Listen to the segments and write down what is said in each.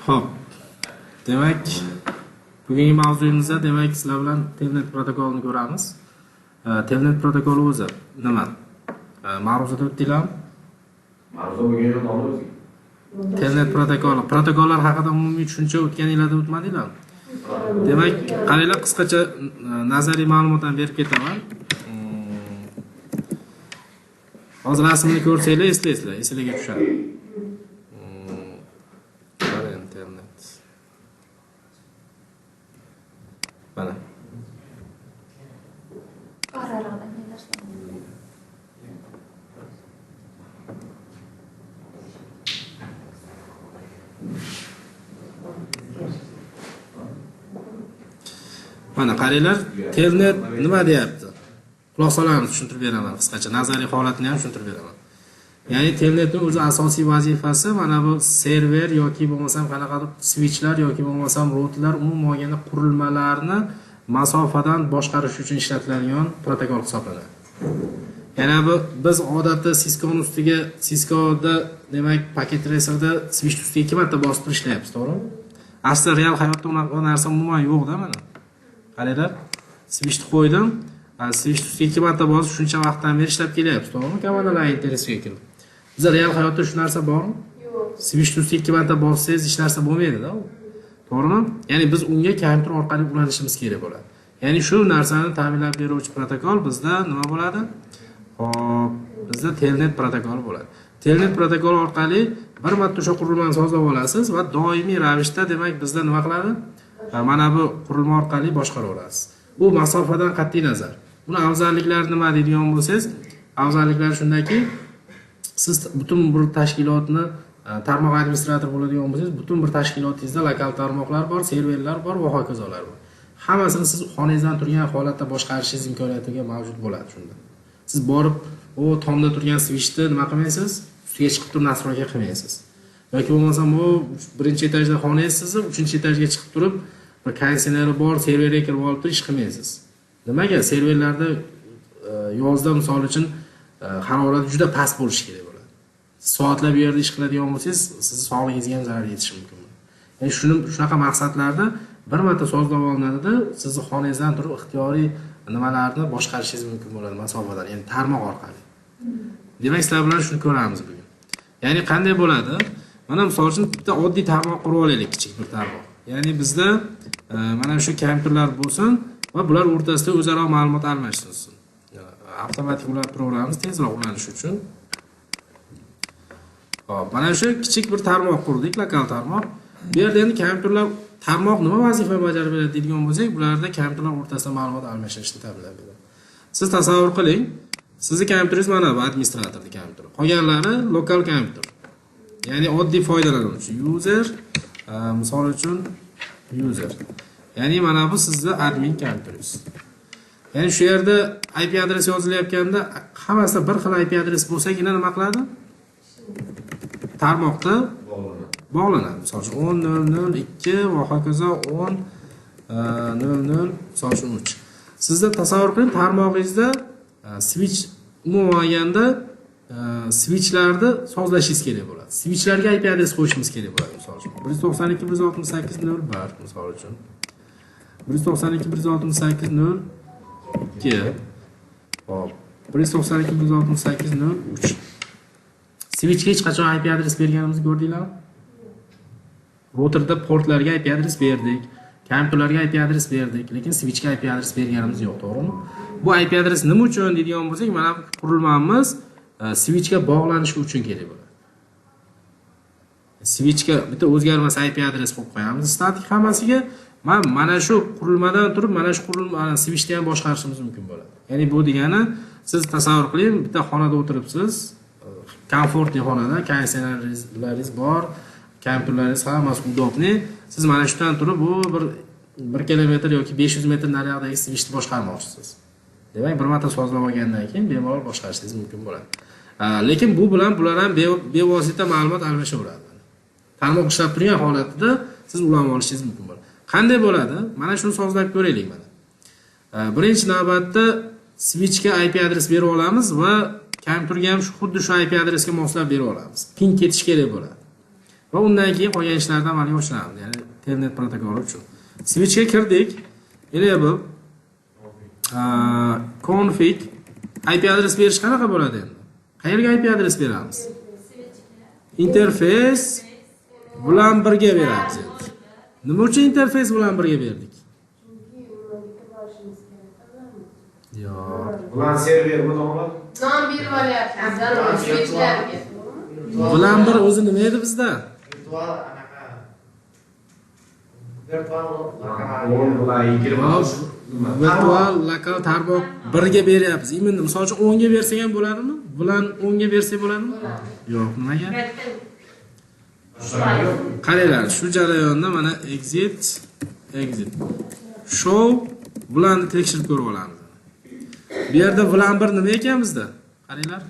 Xo'p. Demak, bugungi mavzuyimizda demak sizlar bilan Telnet protokolini ko'ramiz. Telnet protokoli o'zi nima? Ma'ruzada o'tdinglarmi? Ma'ruza bo'lgan nomimiz. Telnet protokollar haqida umumiy tushuncha o'tganinglarda o'tmadinglarmi? Demak, qaranglar qisqacha nazariy ma'lumotlarni berib ketaman. Hozir rasmni ko'rsanglar eslaysizlar, esingizga tushadi. Internet. Mana. Mana qaranglar, Telnet nima deyapti? Quloq solamiz, tushuntirib beraman qisqacha. Nazariy holatini ham tushuntirib beraman. Ya'ni Telnetning o'zi asosiy vazifasi mana bu server yoki bo'lmasam qanaqadir switchlar yoki bo'lmasam routerlar umuman olganda qurilmalarni masofadan boshqarish uchun ishlatiladigan protokol hisoblanadi. Yana bu biz odatda Cisco'ning ustiga Cisco'da demak paket tracerda switch ustiga 2 marta bosib ishlayapmiz, to'g'rimi? Aslida real hayotda unaqa narsa umuman yo'q-da mana. Qaranglar, switchni qo'ydim. Switch ustiga 2 marta bosib shuncha vaqtdan beri ishlab kelyapmiz, to'g'rimi? Komandalar interesiga kirib. Bizda real hayotda shu narsa bormi? Yo'q. Switch ustiga 2 marta bossangiz hech narsa bo'lmaydi-da. To'g'rimi? Ya'ni biz unga kompyuter orqali ulanishimiz kerak bo'ladi. Ya'ni shu narsani ta'minlab beruvchi protokol bizda nima bo'ladi? Hop, bizda Telnet protokoli bo'ladi. Telnet protokoli orqali bir marta o'sha qurilmani sozlab olasiz va doimiy ravishda demak bizda nima qiladi? Mana bu qurilma orqali boshqara olasiz. Bu masofadan qat'iy nazar. Buni afzalliklari nima deydigan bo'lsangiz, afzalliklari shundaki, siz butun bir tashkilotni tarmoq administrator bo'ladigan bo'lsangiz, butun bir tashkilotingizda lokal tarmoqlar bor, serverlar bor va hokazolar bor. Hammasini siz xonangizdan turgan holatda boshqarishingiz imkoniyatiga mavjud bo'ladi shunda. Siz borib, tomda turgan switchni nima qilmaysiz? Ustiga chiqib turib nastroyga qilmaysiz. Yoki bo'lmasam birinchi etajda xonangiz sizni, 3-etajga chiqib turib, bir konditsioneri bor, serverga kirib olib turib ish qilmaysiz. Nimaga? Serverlarda yozda misol uchun harorat juda past bo'lishi kerak bo'ladi. Soatlab bu yerda ish qiladigan bo'lsangiz, sizni sog'lig'ingizga ham zarar yetishi mumkin. Ya'ni shunaqa maqsadlarda bir marta sozlab olinadi-da, sizni xonangizdan turib ixtiyoriy nimalarni boshqarishingiz mumkin bo'ladi masofadan, ya'ni tarmoq orqali. Demak, sizlar bilan shuni ko'ramiz bugun. Ya'ni qanday bo'ladi? Mana misol uchun bitta oddiy tarmoq qurib olaylik, kichik bir tarmoq. Ya'ni bizda mana shu kompyuterlar bo'lsin va bular o'rtasida o'zaro ma'lumot almashtirsin. Avtomatik ular programmamiz tezroq ulanishi uchun. Hop, mana shu kichik bir tarmoq qurdik, lokal tarmoq. Bu yerda endi kompyuterlar tarmoq nima vazifa bajarib beradi deydigan bo'lsak, bularda kompyuterlar o'rtasida ma'lumot almashtirishni ta'minlab beradi. Siz tasavvur qiling, sizning kompyuteringiz mana bu administratorning kompyuteri. Qolganlari lokal kompyuter. Ya'ni oddiy foydalanuvchi, user, misol uchun user. Ya'ni mana bu sizning admin kompyuteringiz. Ya'ni shu yerda IP adres yozilayotganda hammasida bir xil IP adres bo'lsagina nima qiladi? Tarmoqda bog'lanadi. Misol uchun 10.0.2 va hokazo 10.0.0 misol uchun 3. Sizda tasavvur qiling, tarmog'ingizda switch olganda switchlarni sozlashingiz kerak bo'ladi. Switchlarga IP adres qo'yishimiz kerak bo'ladi, misol uchun 192.168.0.1 misol uchun 192.168.0.2 hop 192.168.0.3. Switchga hech qachon IP adres berganimizni ko'rdinglarmi? Routerda portlarga IP adres berdik, kompyuterlarga IP adres berdik, lekin switchga IP adres berganimiz yo'q, to'g'rimi? Bu IP adres nima uchun deydigan bo'lsak, mana bu qurilmamiz switchga bog'lanishi uchun kerak bo'ladi. Switchga bitta o'zgarmas IP adres qo'yib qo'yamiz, statik hammasiga. Mana shu qurilmadan turib, mana shu qurilmani switchni ham boshqarishimiz mumkin bo'ladi. Ya'ni bu degani, siz tasavvur qiling, bitta xonada o'tiribsiz, komfortli xonada, konditsionerlaringiz bor, kompyuterlaringiz hammasi udobli. Siz mana shundan turib, bu 1 kilometr yoki 500 metr nariyoqdagi switchni boshqarmoqchisiz. Demak, bir marta sozlab olgandan keyin bemalol boshqarishingiz mumkin bo'ladi. Lekin bu bilan bular ham bevosita ma'lumot almashaveradi. Tarmoq ishlab turgan holatida siz ulanib olishingiz mumkin bo'ladi. Qanday bo'ladi? Mana shuni sozlab ko'raylik mana. Birinchi navbatda switchga IP adres berib olamiz va kompyuterga ham xuddi shu IP adresga moslab berib olamiz. Ping ketish kerak bo'ladi. va undan keyin qolgan ishlarni amalga oshiramiz, ya'ni telnet protokoli uchun. Switchga kirdik. Enable config IP adres berish qanaqa bo'ladi endi? Qayerga IP adres beramiz? Interface bilan birga beramiz endi. Nima uchun interface bilan birga berdik? Yo'q. Bulan server bu nomlar. Nom berib olyapmiz. Switchlarga. Bilan bir o'zi nima edi bizda? Virtual anaqa. Virtual O'n bulan 20 Virtual lokal tarmoq birga beryapmiz. Imindi, misol uchun 10 ga bersak ham bo'ladimi? Bilan 10 ga bersak bo'ladimi? Yo'q, nimaga? Qaranglar, shu jarayonda mana exit show bularni tekshirib ko'rib olamiz. Bu yerda bilan bir nima ekan bizda? Qaranglar.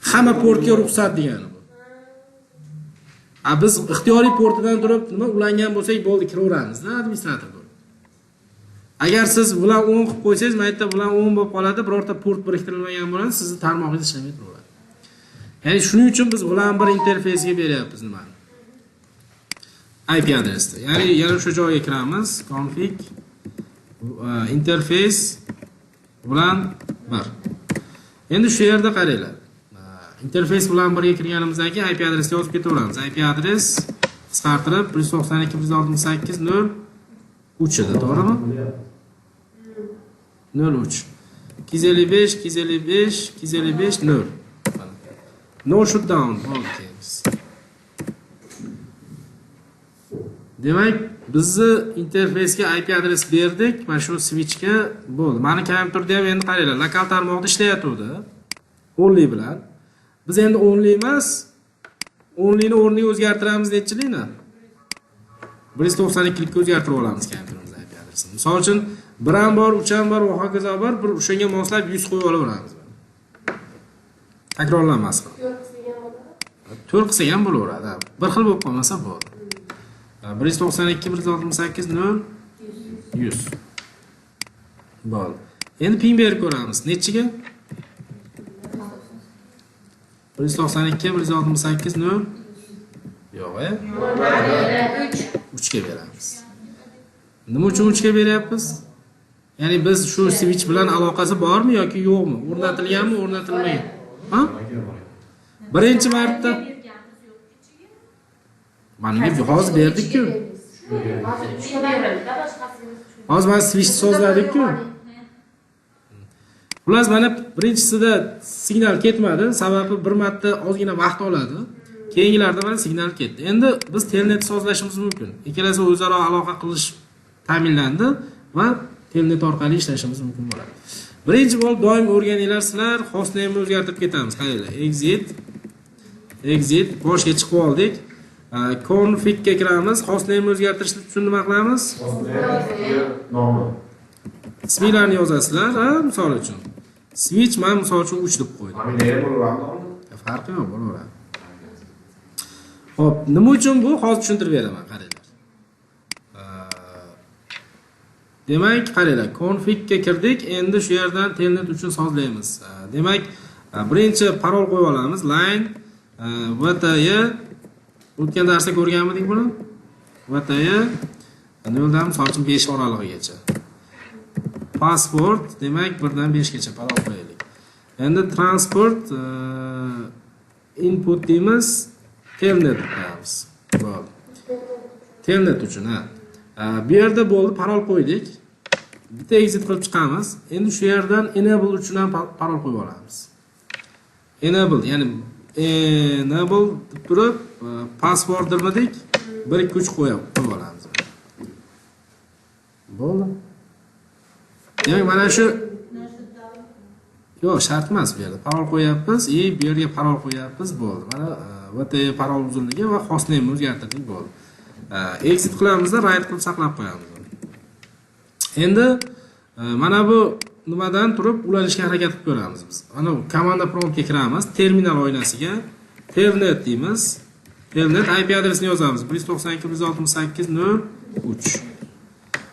Hamma portga ruxsat degani bu. Biz ixtiyoriy portidan turib nima ulangan bo'lsak bo'ldi, kiraveramiz-da administrator bo'lib. Agar siz bilan 10 qilib qo'ysangiz, maytda bilan 10 bo'lib qoladi, birorta port biriktirilmagan bo'ladi, sizning tarmog'ingiz ishlamay turaveradi. Ya'ni shuning uchun biz bilan bir interfeysga beryapmiz nimani? IP adresni. Ya'ni yana o'sha joyga kiramiz, config interface bilan bir. Endi shu yerda qaranglar. Interface bilan birga kirganimizdan keyin IP adresni yozib ketaveramiz. IP adres qisqartirib 192.168.0.3 edi, to'g'rimi? 03 255 0. No shutdown bo'ldi keyin. Demak, bizni interfeysga IP adres berdik, mana shu switchga bo'ldi. Mani kompyuterda ham endi qaranglar, lokal tarmoqda ishlayotdi. Only bilan. Biz endi only emas, onlyni o'rniga o'zgartiramiz nechilikni? 192 ga o'zgartirib olamiz kompyuterimiz IP adresini. Misol uchun, 1 ham bor, 3 ham bor va hokazo bor, bir o'shanga moslab 100 qo'yib olaveramiz. Takrorlanmas. 4 qilsak ham bo'laveradi. Bir xil bo'lib qolmasa bo'ldi. 192.168.0.100 bo'ldi. Endi pin berib ko'ramiz. Nechiga? 192.168.0 yo'q, 3 ga beramiz. Nima uchun 3 ga beryapmiz? Ya'ni biz shu switch bilan aloqasi bormi yoki yo'qmi? O'rnatilganmi, o'rnatilmagan? Ha? Birinchi marta mana bu hozir berdik-ku. Hozir mana switch sozladik-ku. Xullas mana birinchisida signal ketmadi, sababi bir marta ozgina vaqt oladi. Keyingilarda mana signal ketdi. Endi biz telnet sozlashimiz mumkin. Ikkalasi o'zaro aloqa qilish ta'minlandi va telnet orqali ishlashimiz mumkin bo'ladi. Birinchi bo'lib doim o'rganinglar sizlar, hostname'ni o'zgartirib ketamiz. Qaranglar, exit boshga chiqib oldik. Config ga kiramiz, hostname'ni o'zgartirishni uchun nima qilamiz? nomi. Ismlarni yozasizlar, misol uchun. Switch men misol uchun 3 deb qo'ydim. Familiya bo'laveradi. Farqi yo'q, bo'laveradi. Xo'p, nima uchun bu? Hozir tushuntirib beraman, qaranglar. Demak, qaranglar, config ga kirdik, endi shu yerdan telnet uchun sozlaymiz. Demak, birinchi parol qo'yib olamiz, line VTY. O'tgan darsda ko'rganmidik buni? VTY 0 dan misol uchun 5 oralig'igacha. Password, demak 1 dan 5 gacha parol qo'yaylik. Endi transport input deymiz, telnet qo'yamiz. Bo'ldi. Telnet uchun, bu yerda bo'ldi, parol qo'ydik. Bitta exit qilib chiqamiz. Endi shu yerdan enable uchun ham parol qo'yib olamiz. Enable, ya'ni enable deb turib, password dedik, 1 2 3 qo'yib olamiz. Bo'ldi. Demak, mana shu yo'q, shart emas bu yerda. Parol qo'yapmiz, bu yerga parol qo'yapmiz, bo'ldi. Mana VT parol uzunligi va hostname o'zgartirdik, bo'ldi. Exit qilamiz-da, write qilib saqlab qo'yamiz. Endi mana bu nimadan turib ulanishga harakat qilib ko'ramiz biz. Mana komanda promptga kiramiz, terminal oynasiga telnet deymiz. Telnet IP adresini yozamiz. 192.168.0.3.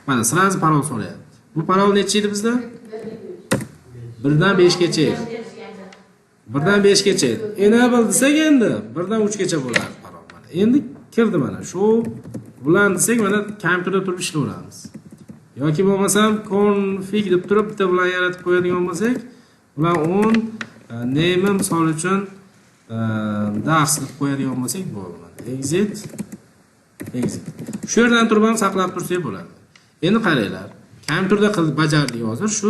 Mana sirasi parol so'rayapti. Bu parol necha edi bizda? 1 dan 5 gacha edi. 1 dan 5 gacha edi. Enable desak endi 1 dan 3 gacha bo'ladi parol. Endi kirdi mana shu bilan desak mana kompyuterda turib ishlayveramiz. Yoki bo'lmasam config deb turib bitta bilan yaratib qo'yadigan bo'lsak, bular 10 name misol uchun dars deb qo'yadigan bo'lsak bo'ladi. Exit. Shu yerdan turib ham saqlab tursak bo'ladi. Endi qaranglar. Kompyuterda qilib bajardik hozir. Shu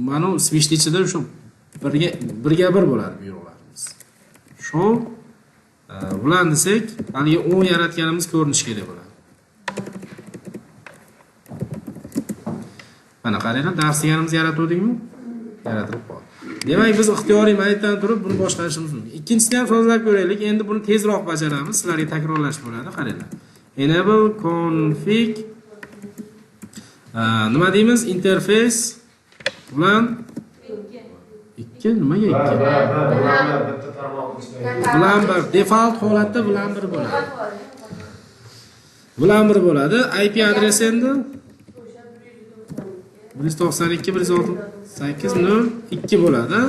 mana switch ichida shu birga bir bo'ladi buyruqlarimiz. Shu bulan desak, haligi 10 yaratganimiz ko'rinish kerak bo'ladi. Mana qaranglar, dars deganimiz yaratuvdikmi? Yaratib qoldi. Demak, biz ixtiyoriy maytdan turib buni boshqarishimiz mumkin. Ikkinchisini ham sozlab ko'raylik. Endi buni tezroq bajaramiz. Sizlarga takrorlash bo'ladi. Qaranglar. Enable config nima deymiz? Interface bilan 2 nimaga 2? bitta tarmoq ichida. Bilan bir default holatda bilan bir bo'ladi. Bilan bir bo'ladi. IP adresi endi 192.168.0.2 bo'ladi.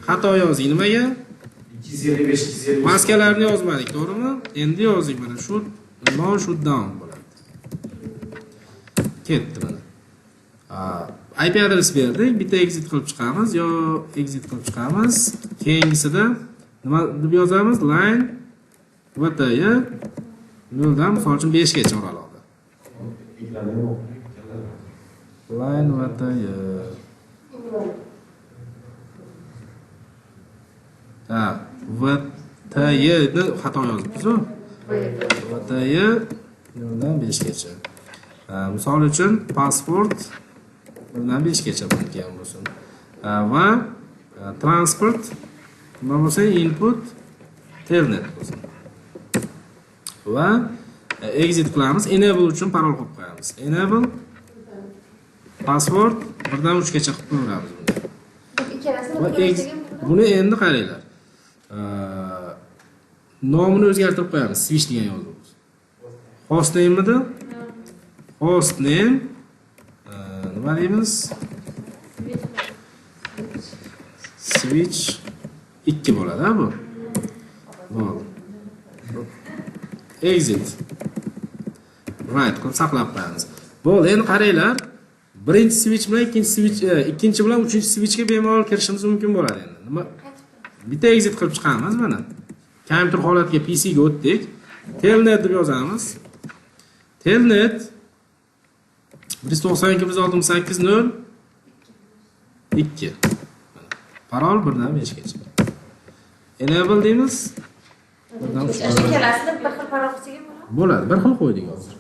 Xato yozing nimaga? 255 Maskalarni yozmadik, to'g'rimi? Endi yozing mana shu no shutdown bo'ladi. Ketdi mana. IP adres berdik, bitta exit qilib chiqamiz yo exit qilib chiqamiz. Keyingisida nima deb yozamiz? Line vty 0 dan misol uchun 5 gacha oralig'ida. Line vty vty ni xato yozibmiz-ku. Vty 0 dan 5 gacha. Misol uchun pasport 0 dan 5 gacha bo'lgan bo'lsin. Va transport nima bo'lsa input telnet bo'lsin. Va exit qilamiz. Enable uchun parol qo'yib qo'yamiz. Enable password 1 dan 3 gacha qilib qo'yamiz buni. Buni endi qaranglar. Nomini o'zgartirib qo'yamiz. Switch degan yozamiz. Host name edi? Host name nima deymiz? Switch 2 bo'ladi, bu. Bo'ldi. Exit. Right, qilib saqlab qo'yamiz. Bo'ldi, endi qaranglar. Birinchi switch bilan ikkinchi bilan uchinchi switchga bemalol kirishimiz mumkin bo'ladi endi. Nima? Bitta exit qilib chiqamiz mana. Kompyuter holatiga PC ga o'tdik. Telnet deb yozamiz. Telnet 192.168.0.2. Parol 1 dan 5 gacha. Enable deymiz. Ikkalasini bir xil parol qilsak ham bo'ladi. Bir xil qo'ydik hozir.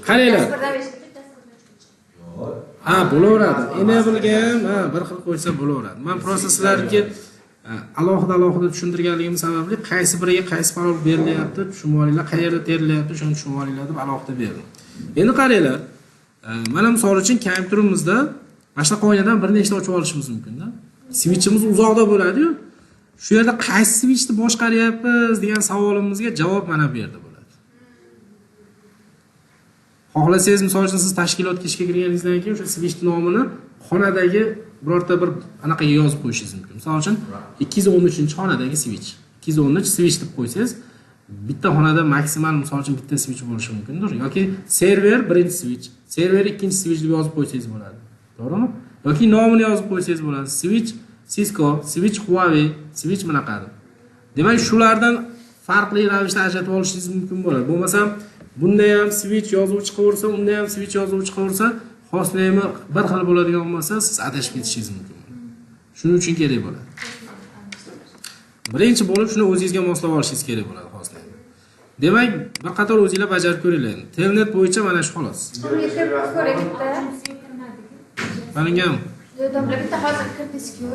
Qaranglar. Bo'laveradi. Enable ga ham bir xil qo'ysa bo'laveradi. Men prosta sizlarga alohida tushuntirganligim sababli qaysi biriga qaysi parol berilyapti, tushunmoqliklar, qayerda terilyapti, shuni tushunmoqliklar deb alohida berdim. Endi qaranglar. Mana misol uchun kompyuterimizda mana shu qoidadan bir nechta ochib olishimiz mumkin-da. Switchimiz uzoqda bo'ladi-yu. Shu yerda qaysi switchni boshqaryapmiz degan savolimizga javob mana bu yerda bo'ladi. Xohlasangiz, misol uchun siz tashkilotga ishga kirganingizdan keyin o'sha switch nomini xonadagi birorta bir anaqaga yozib qo'yishingiz mumkin. Misol uchun 213-xonadagi switch. 213 switch deb qo'ysangiz, bitta xonada maksimal misol uchun bitta switch bo'lishi mumkindir. Yoki server birinchi switch, server ikkinchi switch deb yozib qo'ysangiz bo'ladi. To'g'rimi? Yoki nomini yozib qo'ysangiz bo'ladi. Switch Cisco, switch Huawei, switch bunaqa deb. Demak, shulardan farqli ravishda ajratib olishingiz mumkin bo'ladi. Bo'lmasa, bunda ham switch yozuvchi qilsa, unda ham switch yozuvchi qilsa, host name bir xil bo'ladigan bo'lsa, siz adashib ketishingiz mumkin. Shuning uchun kerak bo'ladi. Birinchi bo'lib shuni o'zingizga moslab olishingiz kerak bo'ladi host name. Demak, bir qator o'zingizlar bajarib ko'ringlar. Telnet bo'yicha mana shu xolos. Qaningam? Domla bitta hozir kirdingiz-ku.